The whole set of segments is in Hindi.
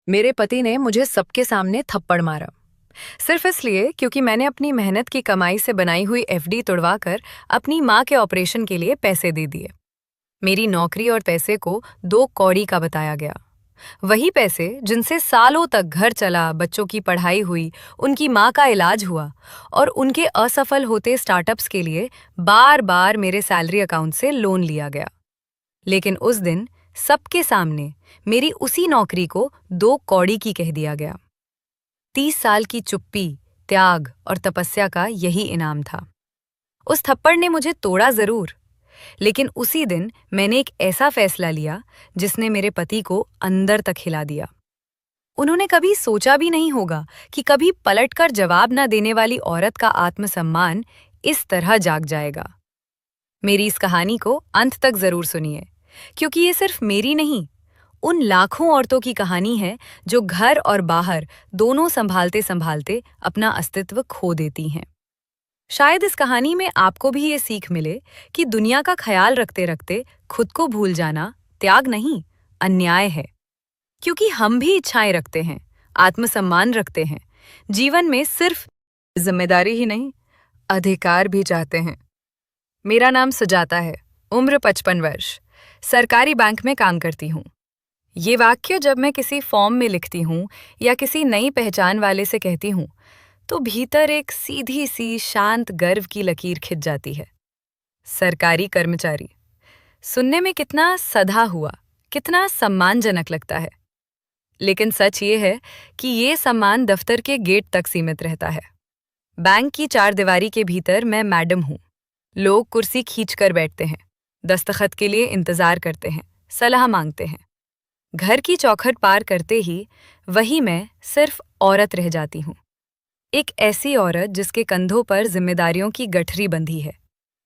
मेरे पति ने मुझे सबके सामने थप्पड़ मारा, सिर्फ इसलिए क्योंकि मैंने अपनी मेहनत की कमाई से बनाई हुई एफडी तुड़वाकर अपनी माँ के ऑपरेशन के लिए पैसे दे दिए। मेरी नौकरी और पैसे को दो कौड़ी का बताया गया। वही पैसे जिनसे सालों तक घर चला, बच्चों की पढ़ाई हुई, उनकी माँ का इलाज हुआ और उनके असफल होते स्टार्टअप्स के लिए बार बार मेरे सैलरी अकाउंट से लोन लिया गया। लेकिन उस दिन सबके सामने मेरी उसी नौकरी को दो कौड़ी की कह दिया गया। 30 साल की चुप्पी, त्याग और तपस्या का यही इनाम था। उस थप्पड़ ने मुझे तोड़ा जरूर, लेकिन उसी दिन मैंने एक ऐसा फैसला लिया जिसने मेरे पति को अंदर तक हिला दिया। उन्होंने कभी सोचा भी नहीं होगा कि कभी पलटकर जवाब न देने वाली औरत का आत्मसम्मान इस तरह जाग जाएगा। मेरी इस कहानी को अंत तक जरूर सुनिए, क्योंकि ये सिर्फ मेरी नहीं, उन लाखों औरतों की कहानी है जो घर और बाहर दोनों संभालते संभालते अपना अस्तित्व खो देती हैं। शायद इस कहानी में आपको भी ये सीख मिले कि दुनिया का ख्याल रखते रखते खुद को भूल जाना त्याग नहीं, अन्याय है। क्योंकि हम भी इच्छाएं रखते हैं, आत्मसम्मान रखते हैं, जीवन में सिर्फ जिम्मेदारी ही नहीं, अधिकार भी चाहते हैं। मेरा नाम सुजाता है, उम्र 55 वर्ष, सरकारी बैंक में काम करती हूँ। ये वाक्य जब मैं किसी फॉर्म में लिखती हूँ या किसी नई पहचान वाले से कहती हूँ, तो भीतर एक सीधी सी शांत गर्व की लकीर खिंच जाती है। सरकारी कर्मचारी सुनने में कितना सधा हुआ, कितना सम्मानजनक लगता है। लेकिन सच ये है कि ये सम्मान दफ्तर के गेट तक सीमित रहता है। बैंक की चारदीवारी के भीतर मैं मैडम हूँ। लोग कुर्सी खींचकर बैठते हैं, दस्तखत के लिए इंतजार करते हैं, सलाह मांगते हैं। घर की चौखट पार करते ही वही मैं सिर्फ औरत रह जाती हूँ। एक ऐसी औरत जिसके कंधों पर जिम्मेदारियों की गठरी बंधी है,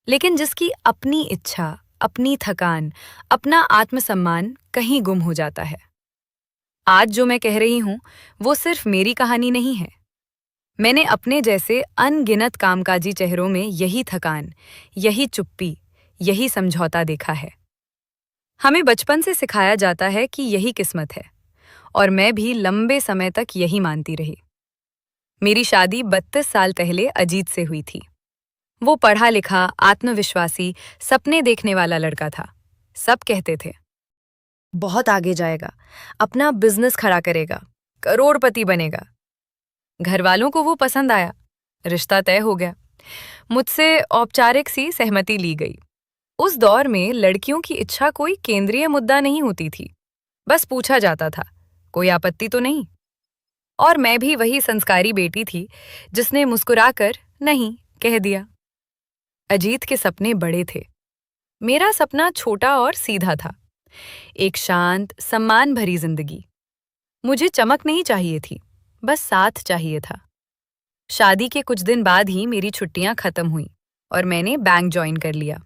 लेकिन जिसकी अपनी इच्छा, अपनी थकान, अपना आत्मसम्मान कहीं गुम हो जाता है। आज जो मैं कह रही हूँ, वो सिर्फ मेरी कहानी नहीं है। मैंने अपने जैसे अनगिनत कामकाजी चेहरों में यही थकान, यही चुप्पी, यही समझौता देखा है। हमें बचपन से सिखाया जाता है कि यही किस्मत है, और मैं भी लंबे समय तक यही मानती रही। मेरी शादी 32 साल पहले अजीत से हुई थी। वो पढ़ा लिखा, आत्मविश्वासी, सपने देखने वाला लड़का था। सब कहते थे, बहुत आगे जाएगा, अपना बिजनेस खड़ा करेगा, करोड़पति बनेगा। घर वालों को वो पसंद आया, रिश्ता तय हो गया। मुझसे औपचारिक सी सहमति ली गई। उस दौर में लड़कियों की इच्छा कोई केंद्रीय मुद्दा नहीं होती थी, बस पूछा जाता था, कोई आपत्ति तो नहीं। और मैं भी वही संस्कारी बेटी थी जिसने मुस्कुराकर नहीं कह दिया। अजीत के सपने बड़े थे, मेरा सपना छोटा और सीधा था। एक शांत, सम्मान भरी जिंदगी। मुझे चमक नहीं चाहिए थी, बस साथ चाहिए था। शादी के कुछ दिन बाद ही मेरी छुट्टियां खत्म हुईं और मैंने बैंक ज्वाइन कर लिया।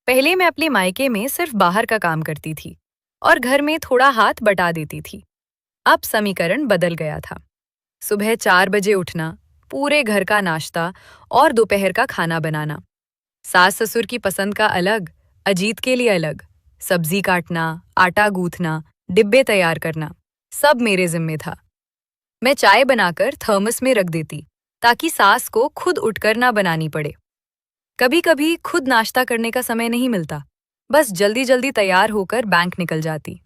पहले मैं अपने मायके में सिर्फ बाहर का काम करती थी और घर में थोड़ा हाथ बटा देती थी। अब समीकरण बदल गया था। सुबह 4 बजे उठना, पूरे घर का नाश्ता और दोपहर का खाना बनाना। सास ससुर की पसंद का अलग, अजीत के लिए अलग। सब्जी काटना, आटा गूंथना, डिब्बे तैयार करना, सब मेरे जिम्मे था। मैं चाय बनाकर थर्मस में रख देती ताकि सास को खुद उठकर ना बनानी पड़े। कभी कभी खुद नाश्ता करने का समय नहीं मिलता, बस जल्दी जल्दी तैयार होकर बैंक निकल जाती।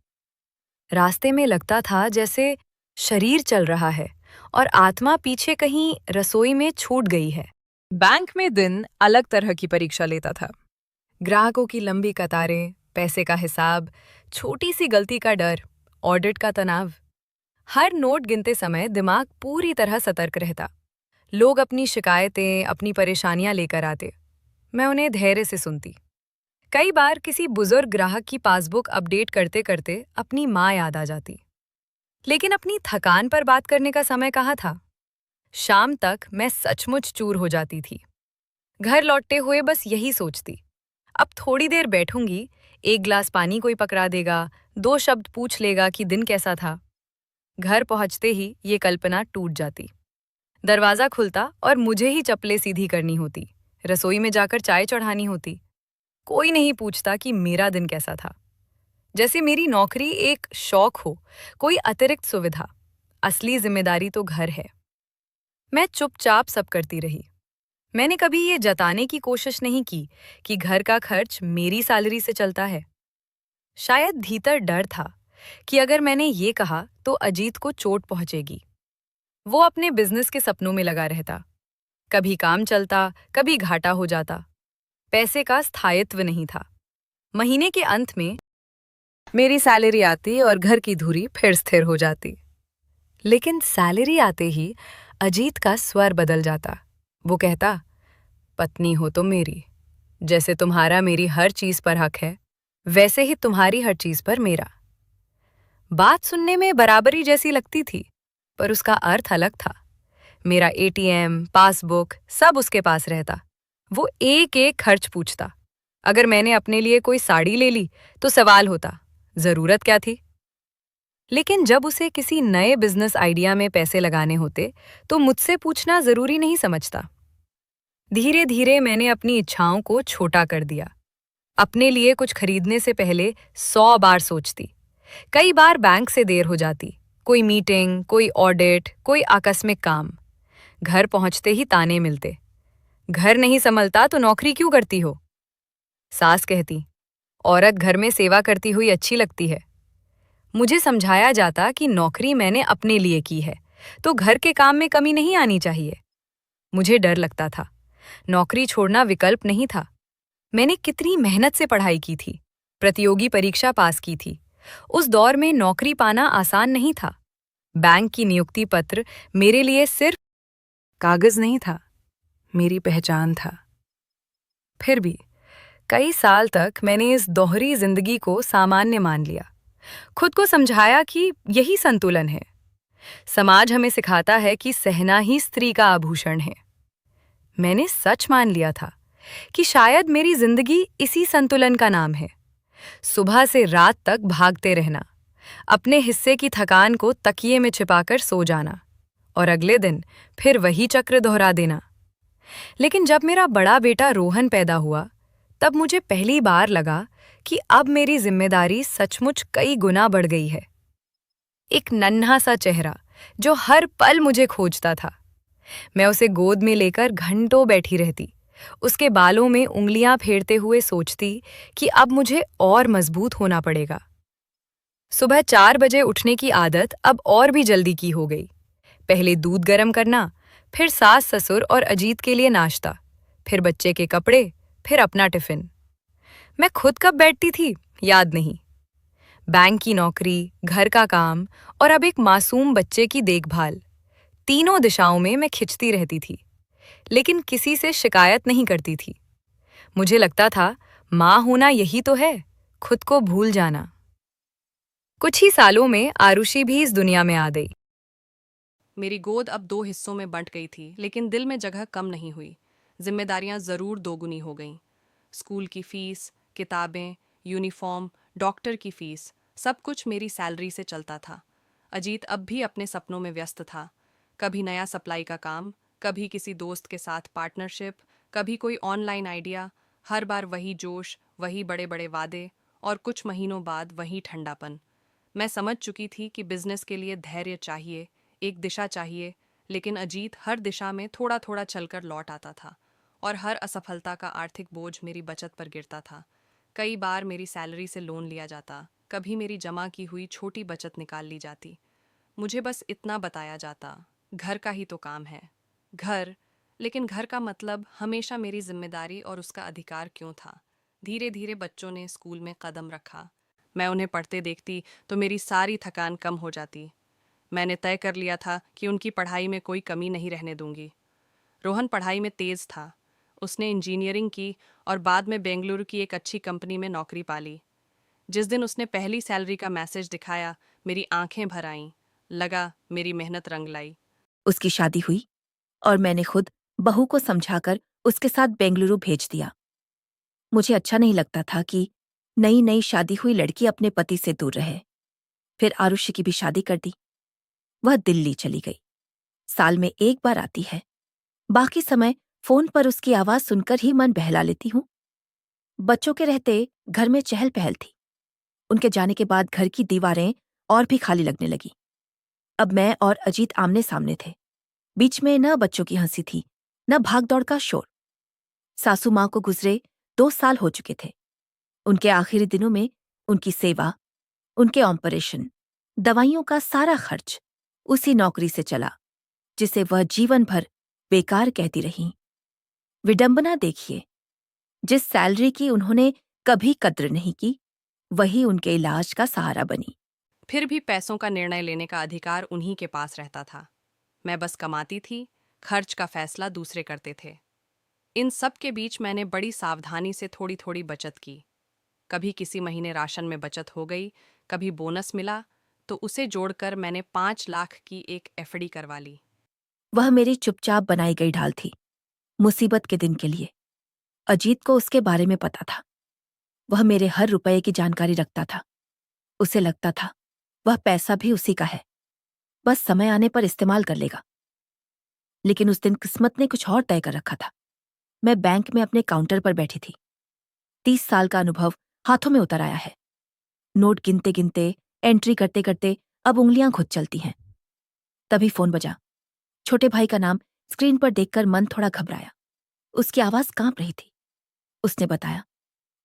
रास्ते में लगता था जैसे शरीर चल रहा है और आत्मा पीछे कहीं रसोई में छूट गई है। बैंक में दिन अलग तरह की परीक्षा लेता था। ग्राहकों की लंबी कतारें, पैसे का हिसाब, छोटी सी गलती का डर, ऑडिट का तनाव। हर नोट गिनते समय दिमाग पूरी तरह सतर्क रहता। लोग अपनी शिकायतें, अपनी परेशानियां लेकर आते। मैं उन्हें धैर्य से सुनती। कई बार किसी बुजुर्ग ग्राहक की पासबुक अपडेट करते करते अपनी माँ याद आ जाती। लेकिन अपनी थकान पर बात करने का समय कहाँ था। शाम तक मैं सचमुच चूर हो जाती थी। घर लौटते हुए बस यही सोचती, अब थोड़ी देर बैठूंगी, एक गिलास पानी कोई पकड़ा देगा, 2 शब्द पूछ लेगा कि दिन कैसा था। घर पहुंचते ही ये कल्पना टूट जाती। दरवाजा खुलता और मुझे ही चप्पलें सीधी करनी होती, रसोई में जाकर चाय चढ़ानी होती। कोई नहीं पूछता कि मेरा दिन कैसा था। जैसे मेरी नौकरी एक शौक हो, कोई अतिरिक्त सुविधा। असली जिम्मेदारी तो घर है। मैं चुपचाप सब करती रही। मैंने कभी ये जताने की कोशिश नहीं की कि घर का खर्च मेरी सैलरी से चलता है। शायद भीतर डर था कि अगर मैंने ये कहा तो अजीत को चोट पहुंचेगी। वो अपने बिजनेस के सपनों में लगा रहता। कभी काम चलता, कभी घाटा हो जाता। पैसे का स्थायित्व नहीं था। महीने के अंत में मेरी सैलरी आती और घर की धुरी फिर स्थिर हो जाती। लेकिन सैलरी आते ही अजीत का स्वर बदल जाता। वो कहता, पत्नी हो तो मेरी, जैसे तुम्हारा मेरी हर चीज पर हक है, वैसे ही तुम्हारी हर चीज पर मेरा। बात सुनने में बराबरी जैसी लगती थी, पर उसका अर्थ अलग था। मेरा एटीएम, पासबुक सब उसके पास रहता। वो एक एक खर्च पूछता। अगर मैंने अपने लिए कोई साड़ी ले ली तो सवाल होता, जरूरत क्या थी? लेकिन जब उसे किसी नए बिजनेस आइडिया में पैसे लगाने होते तो मुझसे पूछना जरूरी नहीं समझता। धीरे धीरे मैंने अपनी इच्छाओं को छोटा कर दिया। अपने लिए कुछ खरीदने से पहले 100 बार सोचती। कई बार बैंक से देर हो जाती, कोई मीटिंग, कोई ऑडिट, कोई आकस्मिक काम। घर पहुंचते ही ताने मिलते, घर नहीं संभलता तो नौकरी क्यों करती हो? सास कहती, औरत घर में सेवा करती हुई अच्छी लगती है। मुझे समझाया जाता कि नौकरी मैंने अपने लिए की है, तो घर के काम में कमी नहीं आनी चाहिए। मुझे डर लगता था। नौकरी छोड़ना विकल्प नहीं था। मैंने कितनी मेहनत से पढ़ाई की थी, प्रतियोगी परीक्षा पास की थी। उस दौर में नौकरी पाना आसान नहीं था। बैंक की नियुक्ति पत्र मेरे लिए सिर्फ कागज नहीं था, मेरी पहचान था। फिर भी कई साल तक मैंने इस दोहरी जिंदगी को सामान्य मान लिया। खुद को समझाया कि यही संतुलन है। समाज हमें सिखाता है कि सहना ही स्त्री का आभूषण है। मैंने सच मान लिया था कि शायद मेरी जिंदगी इसी संतुलन का नाम है। सुबह से रात तक भागते रहना, अपने हिस्से की थकान को तकिए में छिपाकर सो जाना और अगले दिन फिर वही चक्र दोहरा देना। लेकिन जब मेरा बड़ा बेटा रोहन पैदा हुआ, तब मुझे पहली बार लगा कि अब मेरी जिम्मेदारी सचमुच कई गुना बढ़ गई है। एक नन्हा सा चेहरा जो हर पल मुझे खोजता था। मैं उसे गोद में लेकर घंटों बैठी रहती, उसके बालों में उंगलियां फेरते हुए सोचती कि अब मुझे और मजबूत होना पड़ेगा। सुबह 4 बजे उठने की आदत अब और भी जल्दी की हो गई। पहले दूध गर्म करना, फिर सास ससुर और अजीत के लिए नाश्ता, फिर बच्चे के कपड़े, फिर अपना टिफिन। मैं खुद कब बैठती थी, याद नहीं। बैंक की नौकरी, घर का काम और अब एक मासूम बच्चे की देखभाल, तीनों दिशाओं में मैं खिंचती रहती थी, लेकिन किसी से शिकायत नहीं करती थी। मुझे लगता था, माँ होना यही तो है, खुद को भूल जाना। कुछ ही सालों में आरुषि भी इस दुनिया में आ गई। मेरी गोद अब दो हिस्सों में बंट गई थी, लेकिन दिल में जगह कम नहीं हुई। जिम्मेदारियां जरूर दोगुनी हो गईं। स्कूल की फीस, किताबें, यूनिफॉर्म, डॉक्टर की फीस, सब कुछ मेरी सैलरी से चलता था। अजीत अब भी अपने सपनों में व्यस्त था। कभी नया सप्लाई का काम, कभी किसी दोस्त के साथ पार्टनरशिप, कभी कोई ऑनलाइन आइडिया। हर बार वही जोश, वही बड़े बड़े वादे, और कुछ महीनों बाद वही ठंडापन। मैं समझ चुकी थी कि बिजनेस के लिए धैर्य चाहिए, एक दिशा चाहिए, लेकिन अजीत हर दिशा में थोड़ा थोड़ा चलकर लौट आता था, और हर असफलता का आर्थिक बोझ मेरी बचत पर गिरता था। कई बार मेरी सैलरी से लोन लिया जाता, कभी मेरी जमा की हुई छोटी बचत निकाल ली जाती। मुझे बस इतना बताया जाता, घर का ही तो काम है। घर, लेकिन घर का मतलब हमेशा मेरी जिम्मेदारी और उसका अधिकार क्यों था? धीरे धीरे बच्चों ने स्कूल में कदम रखा। मैं उन्हें पढ़ते देखती तो मेरी सारी थकान कम हो जाती। मैंने तय कर लिया था कि उनकी पढ़ाई में कोई कमी नहीं रहने दूंगी। रोहन पढ़ाई में तेज था। उसने इंजीनियरिंग की और बाद में बेंगलुरु की एक अच्छी कंपनी में नौकरी पा ली। जिस दिन उसने पहली सैलरी का मैसेज दिखाया, मेरी आंखें भर आईं। लगा मेरी मेहनत रंग लाई। उसकी शादी हुई और मैंने खुद बहू को समझाकर उसके साथ बेंगलुरु भेज दिया। मुझे अच्छा नहीं लगता था कि नई नई शादी हुई लड़की अपने पति से दूर रहे। फिर आरुषि की भी शादी कर दी। वह दिल्ली चली गई। साल में एक बार आती है। बाकी समय फोन पर उसकी आवाज सुनकर ही मन बहला लेती हूँ। बच्चों के रहते घर में चहल पहल थी। उनके जाने के बाद घर की दीवारें और भी खाली लगने लगी। अब मैं और अजीत आमने सामने थे। बीच में न बच्चों की हंसी थी, न भागदौड़ का शोर। सासू माँ को गुजरे 2 साल हो चुके थे। उनके आखिरी दिनों में उनकी सेवा, उनके ऑपरेशन, दवाइयों का सारा खर्च उसी नौकरी से चला जिसे वह जीवन भर बेकार कहती रहीं। विडंबना देखिए, जिस सैलरी की उन्होंने कभी कद्र नहीं की, वही उनके इलाज का सहारा बनी। फिर भी पैसों का निर्णय लेने का अधिकार उन्हीं के पास रहता था। मैं बस कमाती थी, खर्च का फैसला दूसरे करते थे। इन सब के बीच मैंने बड़ी सावधानी से थोड़ी थोड़ी बचत की। कभी किसी महीने राशन में बचत हो गई, कभी बोनस मिला तो उसे जोड़कर मैंने 5 लाख की एक एफडी करवा ली। वह मेरी चुपचाप बनाई गई ढाल थी, मुसीबत के दिन के लिए। अजीत को उसके बारे में पता था। वह मेरे हर रुपये की जानकारी रखता था। उसे लगता था वह पैसा भी उसी का है, बस समय आने पर इस्तेमाल कर लेगा। लेकिन उस दिन किस्मत ने कुछ और तय कर रखा था। मैं बैंक में अपने काउंटर पर बैठी थी। 30 साल का अनुभव हाथों में उतर आया है। नोट गिनते गिनते, एंट्री करते करते अब उंगलियां खुद चलती हैं। तभी फोन बजा। छोटे भाई का नाम स्क्रीन पर देखकर मन थोड़ा घबराया। उसकी आवाज कांप रही थी। उसने बताया,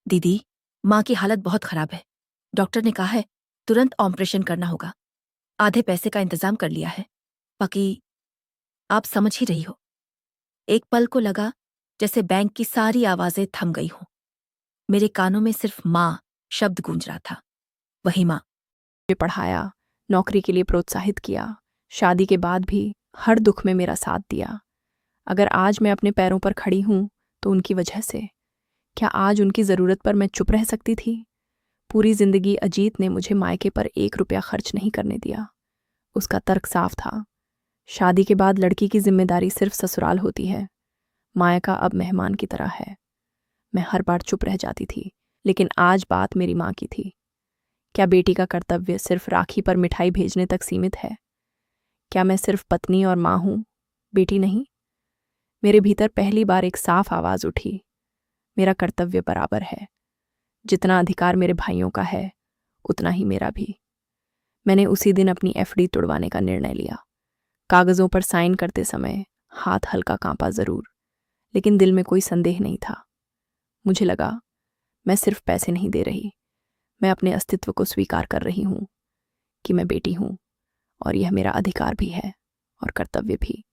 दीदी, माँ की हालत बहुत खराब है। डॉक्टर ने कहा है तुरंत ऑपरेशन करना होगा। आधे पैसे का इंतजाम कर लिया है, बाकी आप समझ ही रही हो। एक पल को लगा जैसे बैंक की सारी आवाजें थम गई हों। मेरे कानों में सिर्फ माँ शब्द गूंज रहा था। वही माँ। मुझे पढ़ाया, नौकरी के लिए प्रोत्साहित किया, शादी के बाद भी हर दुख में मेरा साथ दिया। अगर आज मैं अपने पैरों पर खड़ी हूं तो उनकी वजह से। क्या आज उनकी ज़रूरत पर मैं चुप रह सकती थी? पूरी जिंदगी अजीत ने मुझे मायके पर 1 रुपया खर्च नहीं करने दिया। उसका तर्क साफ था, शादी के बाद लड़की की जिम्मेदारी सिर्फ ससुराल होती है, मायका अब मेहमान की तरह है। मैं हर बार चुप रह जाती थी, लेकिन आज बात मेरी माँ की थी। क्या बेटी का कर्तव्य सिर्फ राखी पर मिठाई भेजने तक सीमित है? क्या मैं सिर्फ पत्नी और माँ हूँ, बेटी नहीं? मेरे भीतर पहली बार एक साफ आवाज़ उठी, मेरा कर्तव्य बराबर है। जितना अधिकार मेरे भाइयों का है, उतना ही मेरा भी। मैंने उसी दिन अपनी एफडी तुड़वाने का निर्णय लिया। कागज़ों पर साइन करते समय हाथ हल्का कांपा ज़रूर, लेकिन दिल में कोई संदेह नहीं था। मुझे लगा मैं सिर्फ पैसे नहीं दे रही, मैं अपने अस्तित्व को स्वीकार कर रही हूँ कि मैं बेटी हूँ और यह मेरा अधिकार भी है और कर्तव्य भी।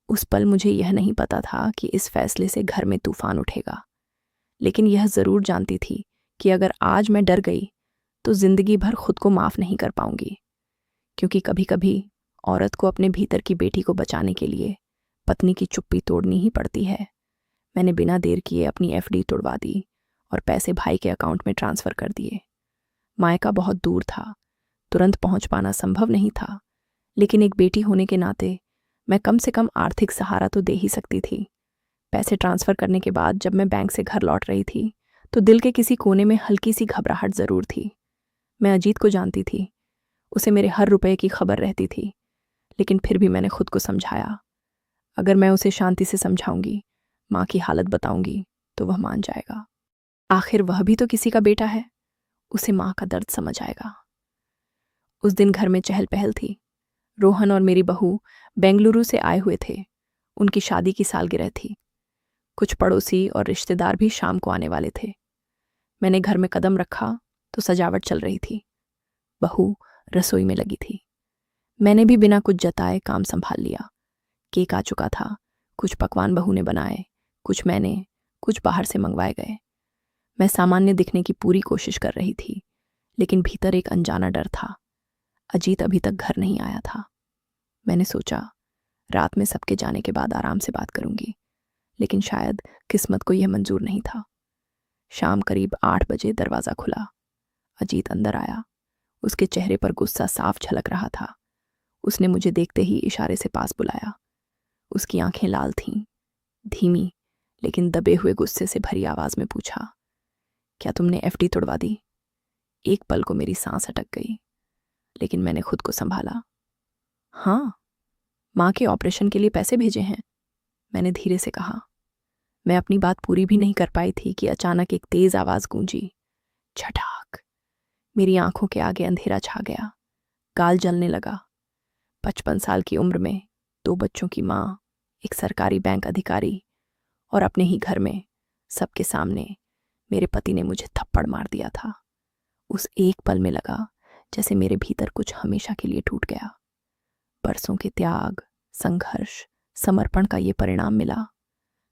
उस पल मुझे यह नहीं पता था कि इस फैसले से घर में तूफान उठेगा, लेकिन यह ज़रूर जानती थी कि अगर आज मैं डर गई तो जिंदगी भर खुद को माफ़ नहीं कर पाऊंगी। क्योंकि कभी कभी औरत को अपने भीतर की बेटी को बचाने के लिए पत्नी की चुप्पी तोड़नी ही पड़ती है। मैंने बिना देर किए अपनी एफडी तोड़वा दी और पैसे भाई के अकाउंट में ट्रांसफ़र कर दिए। मायका बहुत दूर था, तुरंत पहुंच पाना संभव नहीं था, लेकिन एक बेटी होने के नाते मैं कम से कम आर्थिक सहारा तो दे ही सकती थी। पैसे ट्रांसफ़र करने के बाद जब मैं बैंक से घर लौट रही थी तो दिल के किसी कोने में हल्की सी घबराहट ज़रूर थी। मैं अजीत को जानती थी, उसे मेरे हर रुपये की खबर रहती थी, लेकिन फिर भी मैंने खुद को समझाया, अगर मैं उसे शांति से समझाऊंगी, माँ की हालत बताऊंगी, तो वह मान जाएगा। आखिर वह भी तो किसी का बेटा है, उसे माँ का दर्द समझ आएगा। उस दिन घर में चहल पहल थी। रोहन और मेरी बहू बेंगलुरु से आए हुए थे। उनकी शादी की सालगिरह थी। कुछ पड़ोसी और रिश्तेदार भी शाम को आने वाले थे। मैंने घर में कदम रखा तो सजावट चल रही थी। बहू रसोई में लगी थी। मैंने भी बिना कुछ जताए काम संभाल लिया। केक आ चुका था। कुछ पकवान बहू ने बनाए, कुछ मैंने, कुछ बाहर से मंगवाए गए। मैं सामान्य दिखने की पूरी कोशिश कर रही थी, लेकिन भीतर एक अनजाना डर था। अजीत अभी तक घर नहीं आया था। मैंने सोचा रात में सबके जाने के बाद आराम से बात करूंगी, लेकिन शायद किस्मत को यह मंजूर नहीं था। शाम करीब 8 बजे दरवाज़ा खुला। अजीत अंदर आया। उसके चेहरे पर गुस्सा साफ झलक रहा था। उसने मुझे देखते ही इशारे से पास बुलाया। उसकी आंखें लाल थीं। धीमी लेकिन दबे हुए गुस्से से भरी आवाज में पूछा, क्या तुमने एफडी तोड़वा दी? एक पल को मेरी सांस अटक गई, लेकिन मैंने खुद को संभाला। हाँ, माँ के ऑपरेशन के लिए पैसे भेजे हैं, मैंने धीरे से कहा। मैं अपनी बात पूरी भी नहीं कर पाई थी कि अचानक एक तेज आवाज गूंजी, छटाक। मेरी आंखों के आगे अंधेरा छा गया, गाल जलने लगा। 55 साल की उम्र में 2 बच्चों की माँ, एक सरकारी बैंक अधिकारी और अपने ही घर में सबके सामने मेरे पति ने मुझे थप्पड़ मार दिया था। उस एक पल में लगा जैसे मेरे भीतर कुछ हमेशा के लिए टूट गया। बरसों के त्याग, संघर्ष, समर्पण का ये परिणाम मिला।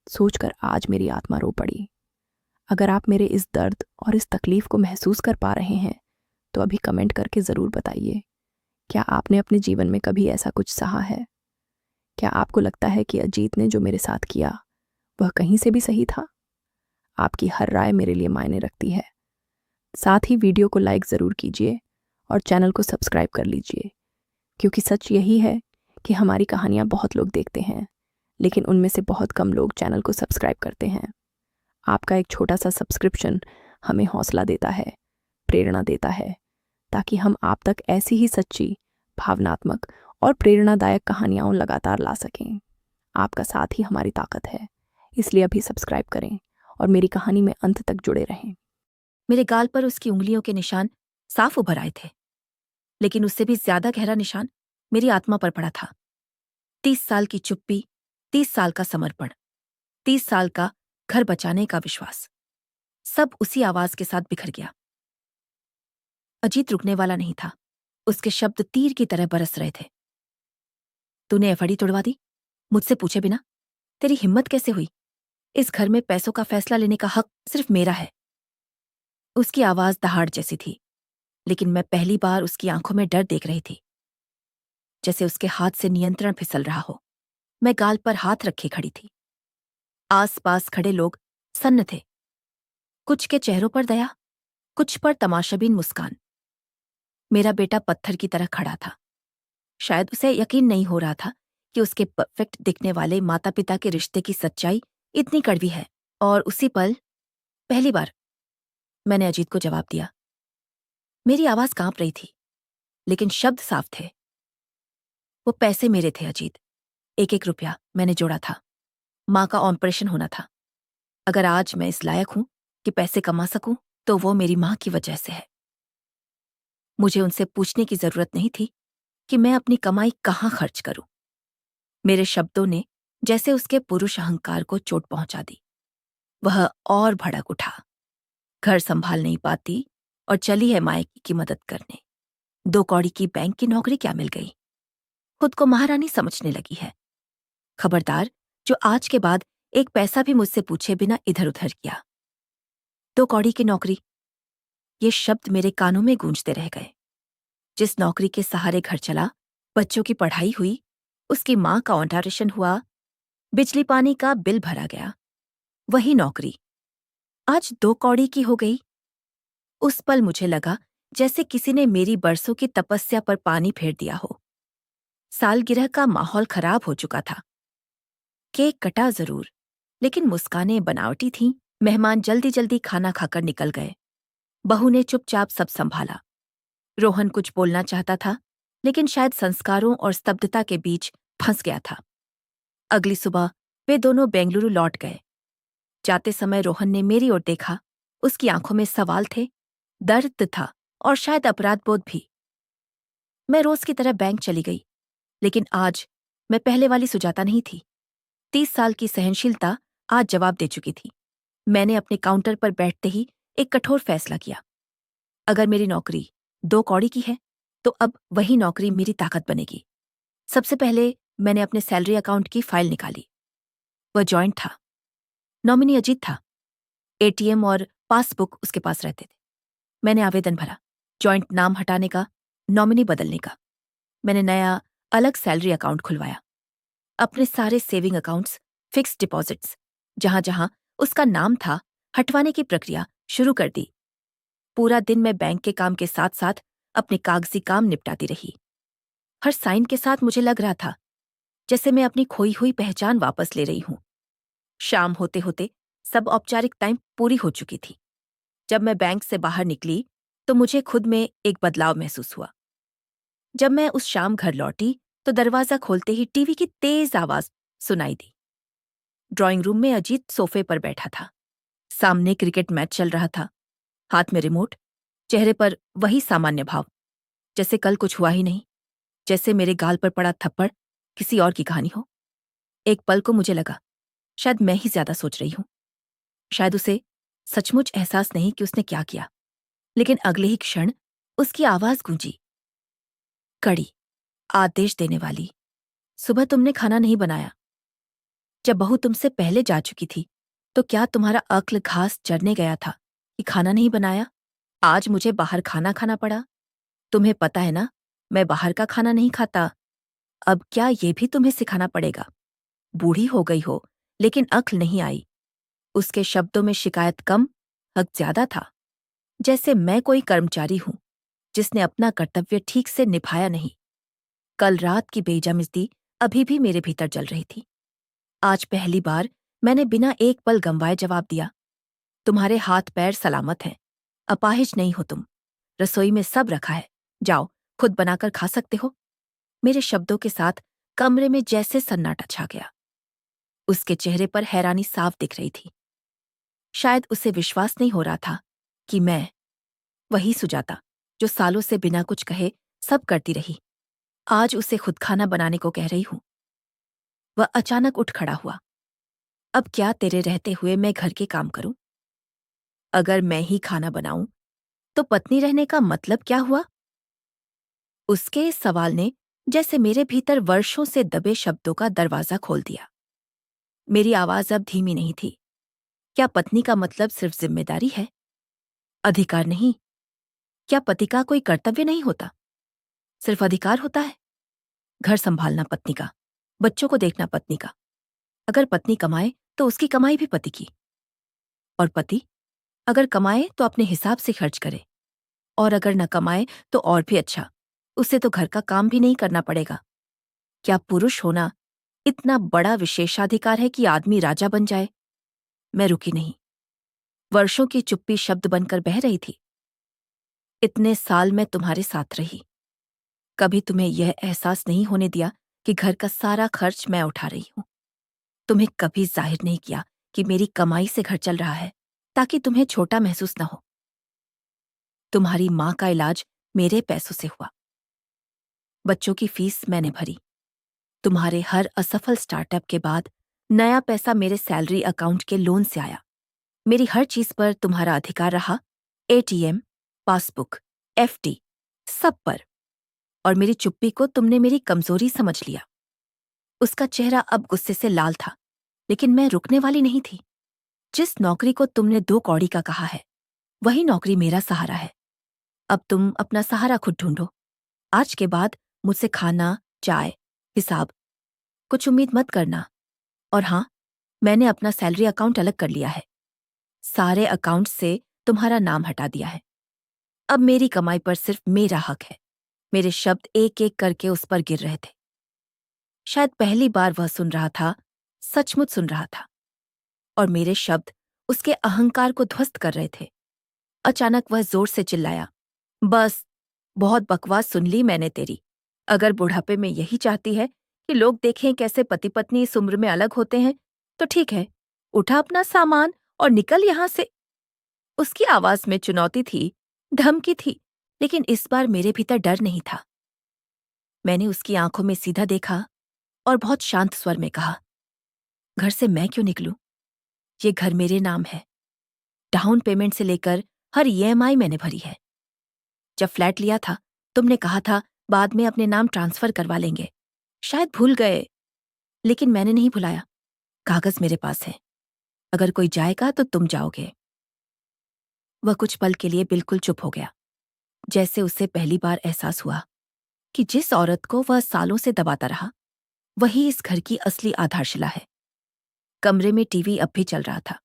सोचकर आज मेरी आत्मा रो पड़ी। अगर आप मेरे इस दर्द और इस तकलीफ को महसूस कर पा रहे हैं तो अभी कमेंट करके ज़रूर बताइए, क्या आपने अपने जीवन में कभी ऐसा कुछ सहा है? क्या आपको लगता है कि अजीत ने जो मेरे साथ किया वह कहीं से भी सही था? आपकी हर राय मेरे लिए मायने रखती है। साथ ही वीडियो को लाइक ज़रूर कीजिए और चैनल को सब्सक्राइब कर लीजिए, क्योंकि सच यही है कि हमारी कहानियाँ बहुत लोग देखते हैं, लेकिन उनमें से बहुत कम लोग चैनल को सब्सक्राइब करते हैं। आपका एक छोटा सा सब्सक्रिप्शन हमें हौसला देता है, प्रेरणा देता है, ताकि हम आप तक ऐसी ही सच्ची, भावनात्मक और प्रेरणादायक कहानियाँ लगातार ला सकें। आपका साथ ही हमारी ताकत है, इसलिए अभी सब्सक्राइब करें और मेरी कहानी में अंत तक जुड़े रहें। मेरे गाल पर उसकी उंगलियों के निशान साफ उभर आए थे, लेकिन उससे भी ज्यादा गहरा निशान मेरी आत्मा पर पड़ा था। 30 साल की चुप्पी, 30 साल का समर्पण, 30 साल का घर बचाने का विश्वास, सब उसी आवाज के साथ बिखर गया। अजीत रुकने वाला नहीं था। उसके शब्द तीर की तरह बरस रहे थे। तूने एफडी तोड़वा दी, मुझसे पूछे बिना? तेरी हिम्मत कैसे हुई? इस घर में पैसों का फैसला लेने का हक सिर्फ मेरा है। उसकी आवाज दहाड़ जैसी थी, लेकिन मैं पहली बार उसकी आंखों में डर देख रही थी, जैसे उसके हाथ से नियंत्रण फिसल रहा हो। मैं गाल पर हाथ रखे खड़ी थी। आस-पास खड़े लोग सन्न थे। कुछ के चेहरों पर दया, कुछ पर तमाशाबीन मुस्कान। मेरा बेटा पत्थर की तरह खड़ा था। शायद उसे यकीन नहीं हो रहा था कि उसके परफेक्ट दिखने वाले माता-पिता के रिश्ते की सच्चाई इतनी कड़वी है। और उसी पल, पहली बार, मैंने अजीत को जवाब दिया। मेरी आवाज कांप रही थी, लेकिन शब्द साफ थे। वो पैसे मेरे थे अजीत। एक-एक रुपया मैंने जोड़ा था। माँ का ऑपरेशन होना था। अगर आज मैं इस लायक हूं कि पैसे कमा सकूं, तो वो मेरी माँ की वजह से है। मुझे उनसे पूछने की जरूरत नहीं थी कि मैं अपनी कमाई कहाँ खर्च करूं। मेरे शब्दों ने जैसे उसके पुरुष अहंकार को चोट पहुंचा दी। वह और भड़क उठा। घर संभाल नहीं पाती और चली है मायके की मदद करने। 2 कौड़ी की बैंक की नौकरी क्या मिल गई? खुद को महारानी समझने लगी है। खबरदार, जो आज के बाद एक पैसा भी मुझसे पूछे बिना इधर-उधर किया। 2 कौड़ी की नौकरी, ये शब्द मेरे कानों में गूंजते रह गए। जिस नौकरी के सहारे घर चला, बच्चों की पढ़ाई हुई, उसकी माँ का ऑपरेशन हुआ, बिजली पानी का बिल भरा गया, वही नौकरी आज 2 कौड़ी की हो गई। उस पल मुझे लगा जैसे किसी ने मेरी बरसों की तपस्या पर पानी फेर दिया हो। सालगिरह का माहौल खराब हो चुका था। केक कटा जरूर, लेकिन मुस्कानें बनावटी थीं। मेहमान जल्दी जल्दी खाना खाकर निकल गए। बहू ने चुपचाप सब संभाला। रोहन कुछ बोलना चाहता था, लेकिन शायद संस्कारों और स्तब्धता के बीच फंस गया था। अगली सुबह वे दोनों बेंगलुरु लौट गए। जाते समय रोहन ने मेरी ओर देखा। उसकी आंखों में सवाल थे, दर्द था और शायद अपराध बोध भी। मैं रोज की तरह बैंक चली गई, लेकिन आज मैं पहले वाली सुजाता नहीं थी। 30 साल की सहनशीलता आज जवाब दे चुकी थी। मैंने अपने काउंटर पर बैठते ही एक कठोर फैसला किया। अगर मेरी नौकरी 2 कौड़ी की है, तो अब वही नौकरी मेरी ताकत बनेगी। सबसे पहले मैंने अपने सैलरी अकाउंट की फाइल निकाली। वह जॉइंट था। नॉमिनी अजीत था। एटीएम और पासबुक उसके पास रहते थे। मैंने आवेदन भरा, जॉइंट नाम हटाने का, नॉमिनी बदलने का। मैंने नया अलग सैलरी अकाउंट खुलवाया। अपने सारे सेविंग अकाउंट्स, फिक्स डिपॉजिट्स, जहां जहां उसका नाम था, हटवाने की प्रक्रिया शुरू कर दी। पूरा दिन मैं बैंक के काम के साथ साथ अपने कागजी काम निपटाती रही। हर साइन के साथ मुझे लग रहा था जैसे मैं अपनी खोई हुई पहचान वापस ले रही हूं। शाम होते होते सब औपचारिकताएं पूरी हो चुकी थी। जब मैं बैंक से बाहर निकली तो मुझे खुद में एक बदलाव महसूस हुआ। जब मैं उस शाम घर लौटी तो दरवाजा खोलते ही टीवी की तेज आवाज सुनाई दी। ड्राइंग रूम में अजीत सोफे पर बैठा था। सामने क्रिकेट मैच चल रहा था। हाथ में रिमोट, चेहरे पर वही सामान्य भाव, जैसे कल कुछ हुआ ही नहीं, जैसे मेरे गाल पर पड़ा थप्पड़ किसी और की कहानी हो। एक पल को मुझे लगा शायद मैं ही ज्यादा सोच रही हूं, शायद उसे सचमुच एहसास नहीं कि उसने क्या किया। लेकिन अगले ही क्षण उसकी आवाज गूंजी, कड़ी, आदेश देने वाली। सुबह तुमने खाना नहीं बनाया। जब बहू तुमसे पहले जा चुकी थी तो क्या तुम्हारा अक्ल घास चरने गया था कि खाना नहीं बनाया? आज मुझे बाहर खाना खाना पड़ा। तुम्हें पता है ना, मैं बाहर का खाना नहीं खाता। अब क्या ये भी तुम्हें सिखाना पड़ेगा? बूढ़ी हो गई हो, लेकिन अक्ल नहीं आई। उसके शब्दों में शिकायत कम, हक ज्यादा था। जैसे मैं कोई कर्मचारी हूं जिसने अपना कर्तव्य ठीक से निभाया नहीं। कल रात की बेजमिजदी अभी भी मेरे भीतर जल रही थी। आज पहली बार मैंने बिना एक पल गंवाए जवाब दिया, तुम्हारे हाथ पैर सलामत हैं, अपाहिज नहीं हो तुम। रसोई में सब रखा है, जाओ खुद बनाकर खा सकते हो। मेरे शब्दों के साथ कमरे में जैसे सन्नाटा छा गया। उसके चेहरे पर हैरानी साफ दिख रही थी। शायद उसे विश्वास नहीं हो रहा था कि मैं वही सुजाता जो सालों से बिना कुछ कहे सब करती रही, आज उसे खुद खाना बनाने को कह रही हूं। वह अचानक उठ खड़ा हुआ। अब क्या तेरे रहते हुए मैं घर के काम करूं? अगर मैं ही खाना बनाऊं तो पत्नी रहने का मतलब क्या हुआ? उसके इस सवाल ने जैसे मेरे भीतर वर्षों से दबे शब्दों का दरवाजा खोल दिया। मेरी आवाज अब धीमी नहीं थी। क्या पत्नी का मतलब सिर्फ जिम्मेदारी है, अधिकार नहीं? क्या पति का कोई कर्तव्य नहीं होता, सिर्फ अधिकार होता है? घर संभालना पत्नी का, बच्चों को देखना पत्नी का। अगर पत्नी कमाए तो उसकी कमाई भी पति की, और पति अगर कमाए तो अपने हिसाब से खर्च करे, और अगर न कमाए तो और भी अच्छा, उसे तो घर का काम भी नहीं करना पड़ेगा। क्या पुरुष होना इतना बड़ा विशेषाधिकार है कि आदमी राजा बन जाए? मैं रुकी नहीं। वर्षों की चुप्पी शब्द बनकर बह रही थी। इतने साल मैं तुम्हारे साथ रही, कभी तुम्हें यह एहसास नहीं होने दिया कि घर का सारा खर्च मैं उठा रही हूं। तुम्हें कभी जाहिर नहीं किया कि मेरी कमाई से घर चल रहा है, ताकि तुम्हें छोटा महसूस न हो। तुम्हारी मां का इलाज मेरे पैसों से हुआ, बच्चों की फीस मैंने भरी। तुम्हारे हर असफल स्टार्टअप के बाद नया पैसा मेरे सैलरी अकाउंट के लोन से आया। मेरी हर चीज पर तुम्हारा अधिकार रहा, एटीएम, पासबुक, एफडी, सब पर। और मेरी चुप्पी को तुमने मेरी कमजोरी समझ लिया। उसका चेहरा अब गुस्से से लाल था, लेकिन मैं रुकने वाली नहीं थी। जिस नौकरी को तुमने 2 कौड़ी का कहा है, वही नौकरी मेरा सहारा है। अब तुम अपना सहारा खुद ढूंढो। आज के बाद मुझसे खाना, चाय, हिसाब कुछ उम्मीद मत करना। और हाँ, मैंने अपना सैलरी अकाउंट अलग कर लिया है। सारे अकाउंट से तुम्हारा नाम हटा दिया है। अब मेरी कमाई पर सिर्फ मेरा हक है। मेरे शब्द एक एक करके उस पर गिर रहे थे। शायद पहली बार वह सुन रहा था, सचमुच सुन रहा था, और मेरे शब्द उसके अहंकार को ध्वस्त कर रहे थे। अचानक वह जोर से चिल्लाया, बस, बहुत बकवास सुन ली मैंने तेरी। अगर बुढ़ापे में यही चाहती है कि लोग देखें कैसे पति पत्नी इस उम्र में अलग होते हैं, तो ठीक है, उठा अपना सामान और निकल यहां से। उसकी आवाज में चुनौती थी, धमकी थी, लेकिन इस बार मेरे भीतर डर नहीं था। मैंने उसकी आंखों में सीधा देखा और बहुत शांत स्वर में कहा, घर से मैं क्यों निकलूं? ये घर मेरे नाम है। डाउन पेमेंट से लेकर हर ईएमआई मैंने भरी है। जब फ्लैट लिया था, तुमने कहा था बाद में अपने नाम ट्रांसफर करवा लेंगे। शायद भूल गए, लेकिन मैंने नहीं भुलाया। कागज मेरे पास है। अगर कोई जाएगा तो तुम जाओगे। वह कुछ पल के लिए बिल्कुल चुप हो गया, जैसे उसे पहली बार एहसास हुआ कि जिस औरत को वह सालों से दबाता रहा, वही इस घर की असली आधारशिला है। कमरे में टीवी अब भी चल रहा था,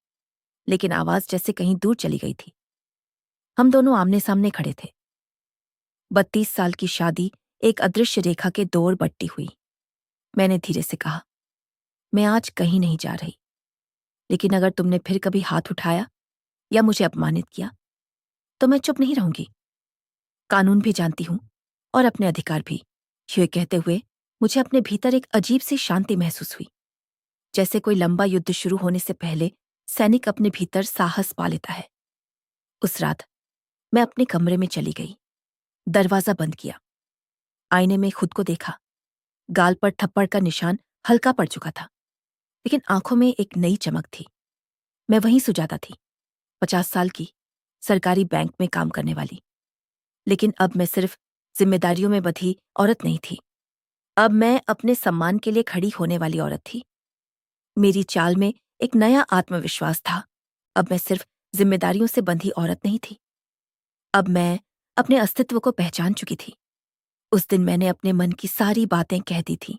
लेकिन आवाज जैसे कहीं दूर चली गई थी। हम दोनों आमने सामने खड़े थे। 32 साल की शादी एक अदृश्य रेखा के दो ओर बटती हुई। मैंने धीरे से कहा, मैं आज कहीं नहीं जा रही, लेकिन अगर तुमने फिर कभी हाथ उठाया या मुझे अपमानित किया तो मैं चुप नहीं रहूंगी। कानून भी जानती हूं और अपने अधिकार भी। ये कहते हुए मुझे अपने भीतर एक अजीब सी शांति महसूस हुई, जैसे कोई लंबा युद्ध शुरू होने से पहले सैनिक अपने भीतर साहस पा लेता है। उस रात मैं अपने कमरे में चली गई, दरवाजा बंद किया, आईने में खुद को देखा। गाल पर थप्पड़ का निशान हल्का पड़ चुका था, लेकिन आंखों में एक नई चमक थी। मैं वहीं सुजाता थी, 50 साल की, सरकारी बैंक में काम करने वाली। लेकिन अब मैं सिर्फ जिम्मेदारियों में बंधी औरत नहीं थी। अब मैं अपने सम्मान के लिए खड़ी होने वाली औरत थी। मेरी चाल में एक नया आत्मविश्वास था। अब मैं सिर्फ जिम्मेदारियों से बंधी औरत नहीं थी। अब मैं अपने अस्तित्व को पहचान चुकी थी। उस दिन मैंने अपने मन की सारी बातें कह दी थी।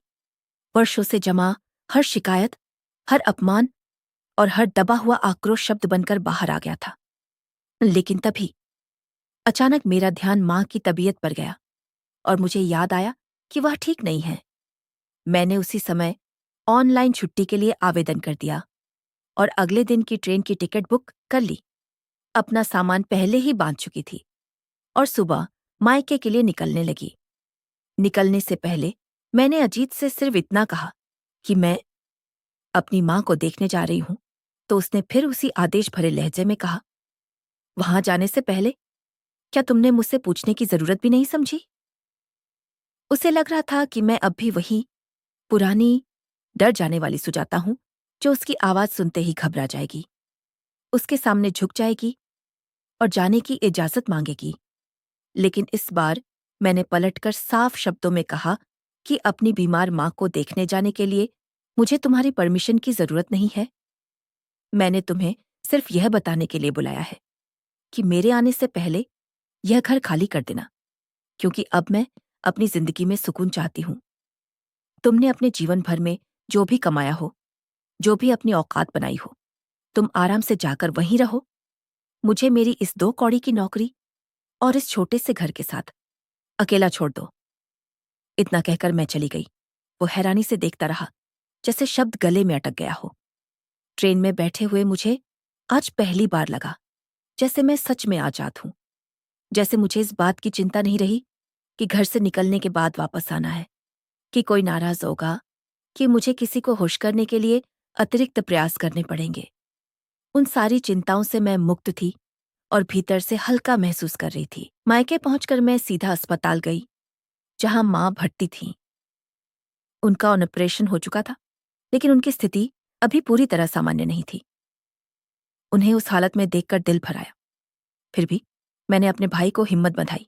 वर्षों से जमा हर शिकायत, हर अपमान और हर दबा हुआ आक्रोश शब्द बनकर बाहर आ गया था। लेकिन तभी अचानक मेरा ध्यान माँ की तबीयत पर गया और मुझे याद आया कि वह ठीक नहीं है। मैंने उसी समय ऑनलाइन छुट्टी के लिए आवेदन कर दिया और अगले दिन की ट्रेन की टिकट बुक कर ली। अपना सामान पहले ही बांध चुकी थी और सुबह मायके के लिए निकलने लगी। निकलने से पहले मैंने अजीत से सिर्फ इतना कहा कि मैं अपनी माँ को देखने जा रही हूं, तो उसने फिर उसी आदेश भरे लहजे में कहा, वहां जाने से पहले क्या तुमने मुझसे पूछने की जरूरत भी नहीं समझी? उसे लग रहा था कि मैं अब भी वही पुरानी, डर जाने वाली सुजाता हूं, जो उसकी आवाज सुनते ही घबरा जाएगी, उसके सामने झुक जाएगी और जाने की इजाजत मांगेगी। लेकिन इस बार मैंने पलटकर साफ शब्दों में कहा कि अपनी बीमार माँ को देखने जाने के लिए मुझे तुम्हारी परमिशन की जरूरत नहीं है। मैंने तुम्हें सिर्फ यह बताने के लिए बुलाया है कि मेरे आने से पहले यह घर खाली कर देना, क्योंकि अब मैं अपनी जिंदगी में सुकून चाहती हूं। तुमने अपने जीवन भर में जो भी कमाया हो, जो भी अपनी औकात बनाई हो, तुम आराम से जाकर वहीं रहो। मुझे मेरी इस 2 कौड़ी की नौकरी और इस छोटे से घर के साथ अकेला छोड़ दो। इतना कहकर मैं चली गई। वो हैरानी से देखता रहा, जैसे शब्द गले में अटक गया हो। ट्रेन में बैठे हुए मुझे आज पहली बार लगा जैसे मैं सच में आजाद हूं। जैसे मुझे इस बात की चिंता नहीं रही कि घर से निकलने के बाद वापस आना है, कि कोई नाराज होगा, कि मुझे किसी को खुश करने के लिए अतिरिक्त प्रयास करने पड़ेंगे। उन सारी चिंताओं से मैं मुक्त थी और भीतर से हल्का महसूस कर रही थी। मायके पहुंचकर मैं सीधा अस्पताल गई, जहां माँ भर्ती थीं। उनका ऑपरेशन हो चुका था, लेकिन उनकी स्थिति अभी पूरी तरह सामान्य नहीं थी। उन्हें उस हालत में देखकर दिल भर आया। फिर भी मैंने अपने भाई को हिम्मत बंधाई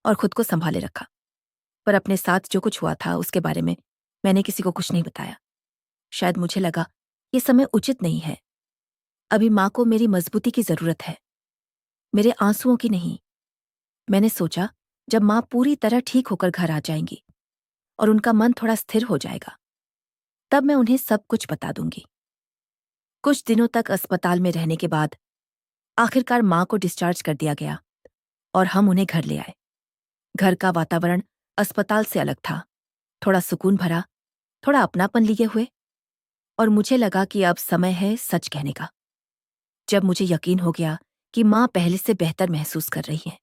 और खुद को संभाले रखा। पर अपने साथ जो कुछ हुआ था उसके बारे में मैंने किसी को कुछ नहीं बताया। शायद मुझे लगा ये समय उचित नहीं है। अभी माँ को मेरी मजबूती की जरूरत है, मेरे आंसुओं की नहीं। मैंने सोचा जब माँ पूरी तरह ठीक होकर घर आ जाएंगी और उनका मन थोड़ा स्थिर हो जाएगा, तब मैं उन्हें सब कुछ बता दूंगी। कुछ दिनों तक अस्पताल में रहने के बाद आखिरकार माँ को डिस्चार्ज कर दिया गया और हम उन्हें घर ले आए। घर का वातावरण अस्पताल से अलग था, थोड़ा सुकून भरा, थोड़ा अपनापन लिए हुए। और मुझे लगा कि अब समय है सच कहने का। जब मुझे यकीन हो गया कि माँ पहले से बेहतर महसूस कर रही हैं,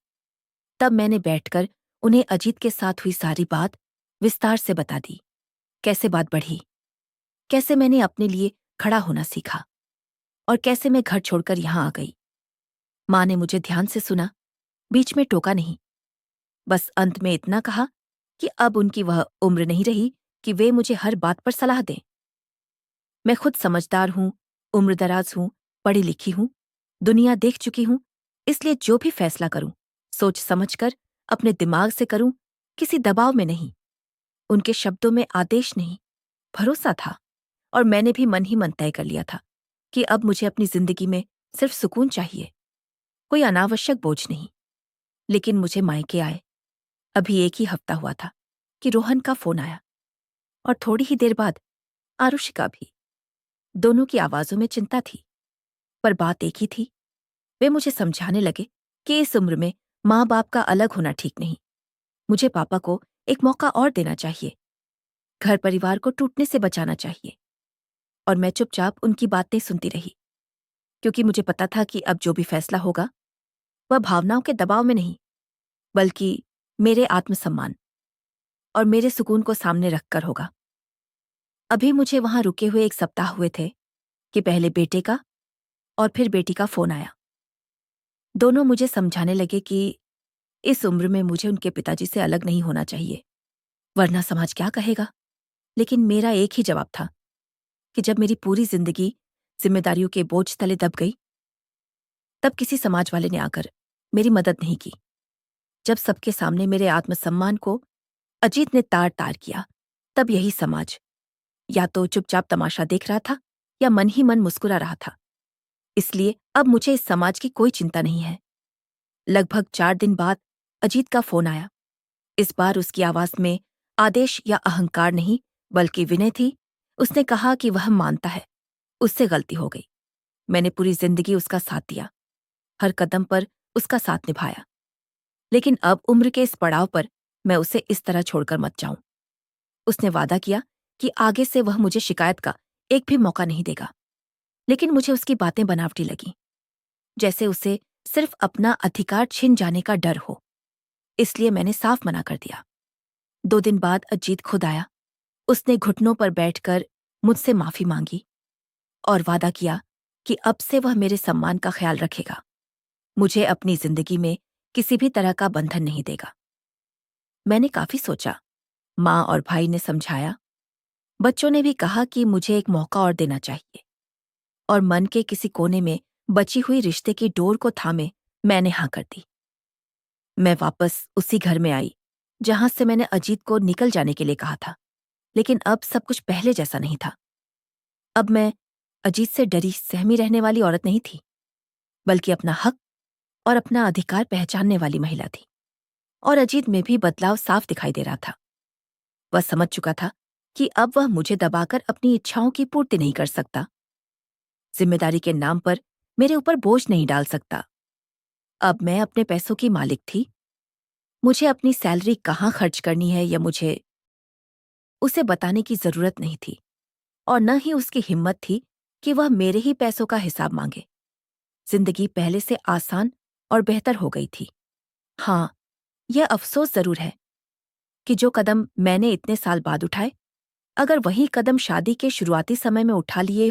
तब मैंने बैठकर उन्हें अजीत के साथ हुई सारी बात विस्तार से बता दी। कैसे बात बढ़ी, कैसे मैंने अपने लिए खड़ा होना सीखा और कैसे मैं घर छोड़कर यहां आ गई। माँ ने मुझे ध्यान से सुना, बीच में टोका नहीं। बस अंत में इतना कहा कि अब उनकी वह उम्र नहीं रही कि वे मुझे हर बात पर सलाह दें। मैं खुद समझदार हूं, उम्रदराज हूं, पढ़ी लिखी हूं, दुनिया देख चुकी हूं, इसलिए जो भी फैसला करूं सोच समझकर अपने दिमाग से करूं, किसी दबाव में नहीं। उनके शब्दों में आदेश नहीं, भरोसा था। और मैंने भी मन ही मन तय कर लिया था कि अब मुझे अपनी जिंदगी में सिर्फ सुकून चाहिए, कोई अनावश्यक बोझ नहीं। लेकिन मुझे मायके आए अभी 1 ही हफ्ता हुआ था कि रोहन का फोन आया और थोड़ी ही देर बाद आरुषि का भी। दोनों की आवाजों में चिंता थी, पर बात एक ही थी। वे मुझे समझाने लगे कि इस उम्र में माँ बाप का अलग होना ठीक नहीं। मुझे पापा को एक मौका और देना चाहिए, घर परिवार को टूटने से बचाना चाहिए। और मैं चुपचाप उनकी बातें सुनती रही, क्योंकि मुझे पता था कि अब जो भी फैसला होगा वह भावनाओं के दबाव में नहीं, बल्कि मेरे आत्मसम्मान और मेरे सुकून को सामने रखकर होगा। अभी मुझे वहां रुके हुए 1 सप्ताह हुए थे कि पहले बेटे का और फिर बेटी का फोन आया। दोनों मुझे समझाने लगे कि इस उम्र में मुझे उनके पिताजी से अलग नहीं होना चाहिए, वरना समाज क्या कहेगा। लेकिन मेरा एक ही जवाब था कि जब मेरी पूरी जिंदगी जिम्मेदारियों के बोझ तले दब गई, तब किसी समाज वाले ने आकर मेरी मदद नहीं की। जब सबके सामने मेरे आत्मसम्मान को अजीत ने तार तार किया, तब यही समाज या तो चुपचाप तमाशा देख रहा था या मन ही मन मुस्कुरा रहा था। इसलिए अब मुझे इस समाज की कोई चिंता नहीं है। लगभग 4 दिन बाद अजीत का फोन आया। इस बार उसकी आवाज में आदेश या अहंकार नहीं, बल्कि विनय थी। उसने कहा कि वह मानता है उससे गलती हो गई। मैंने पूरी जिंदगी उसका साथ दिया, हर कदम पर उसका साथ निभाया, लेकिन अब उम्र के इस पड़ाव पर मैं उसे इस तरह छोड़कर मत जाऊं। उसने वादा किया कि आगे से वह मुझे शिकायत का एक भी मौका नहीं देगा। लेकिन मुझे उसकी बातें बनावटी लगी, जैसे उसे सिर्फ अपना अधिकार छिन जाने का डर हो। इसलिए मैंने साफ मना कर दिया। 2 दिन बाद अजीत खुद आया। उसने घुटनों पर बैठकर मुझसे माफी मांगी और वादा किया कि अब से वह मेरे सम्मान का ख्याल रखेगा, मुझे अपनी जिंदगी में किसी भी तरह का बंधन नहीं देगा। मैंने काफी सोचा, माँ और भाई ने समझाया, बच्चों ने भी कहा कि मुझे एक मौका और देना चाहिए, और मन के किसी कोने में बची हुई रिश्ते की डोर को थामे मैंने हाँ कर दी। मैं वापस उसी घर में आई जहां से मैंने अजीत को निकल जाने के लिए कहा था। लेकिन अब सब कुछ पहले जैसा नहीं था। अब मैं अजीत से डरी सहमी रहने वाली औरत नहीं थी, बल्कि अपना हक और अपना अधिकार पहचानने वाली महिला थी। और अजीत में भी बदलाव साफ दिखाई दे रहा था। वह समझ चुका था कि अब वह मुझे दबाकर अपनी इच्छाओं की पूर्ति नहीं कर सकता, जिम्मेदारी के नाम पर मेरे ऊपर बोझ नहीं डाल सकता। अब मैं अपने पैसों की मालिक थी। मुझे अपनी सैलरी कहाँ खर्च करनी है या मुझे उसे बताने की जरूरत नहीं थी, और न ही उसकी हिम्मत थी कि वह मेरे ही पैसों का हिसाब मांगे। जिंदगी पहले से आसान और बेहतर हो गई थी। हाँ, यह अफसोस जरूर है कि जो कदम मैंने इतने साल बाद उठाए, अगर वही कदम शादी के शुरुआती समय में उठा लिए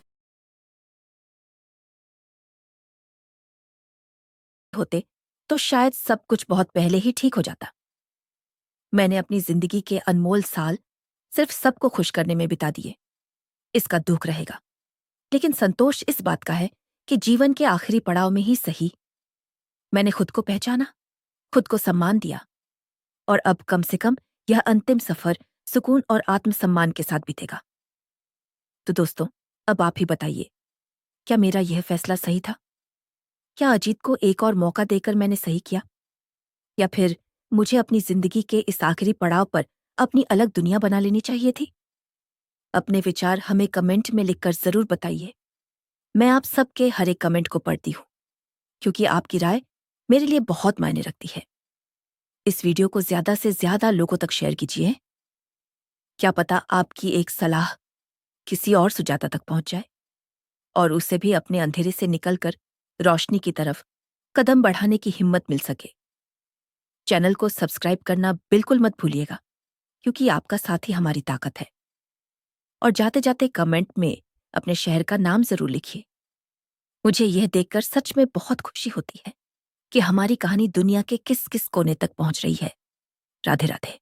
होते तो शायद सब कुछ बहुत पहले ही ठीक हो जाता। मैंने अपनी जिंदगी के अनमोल साल सिर्फ सबको खुश करने में बिता दिए। इसका दुख रहेगा, लेकिन संतोष इस बात का है कि जीवन के आखिरी पड़ाव में ही सही मैंने खुद को पहचाना, खुद को सम्मान दिया, और अब कम से कम यह अंतिम सफर सुकून और आत्मसम्मान के साथ बीतेगा। तो दोस्तों, अब आप ही बताइए, क्या मेरा यह फैसला सही था? क्या अजीत को एक और मौका देकर मैंने सही किया, या फिर मुझे अपनी जिंदगी के इस आखिरी पड़ाव पर अपनी अलग दुनिया बना लेनी चाहिए थी? अपने विचार हमें कमेंट में लिखकर जरूर बताइए। मैं आप सबके हर एक कमेंट को पढ़ती हूँ, क्योंकि आपकी राय मेरे लिए बहुत मायने रखती है। इस वीडियो को ज्यादा से ज्यादा लोगों तक शेयर कीजिए। क्या पता आपकी एक सलाह किसी और सुजाता तक पहुंच जाए और उसे भी अपने अंधेरे से निकलकर रोशनी की तरफ कदम बढ़ाने की हिम्मत मिल सके। चैनल को सब्सक्राइब करना बिल्कुल मत भूलिएगा, क्योंकि आपका साथ ही हमारी ताकत है। और जाते जाते कमेंट में अपने शहर का नाम जरूर लिखिए। मुझे यह देखकर सच में बहुत खुशी होती है कि हमारी कहानी दुनिया के किस किस कोने तक पहुंच रही है। राधे राधे।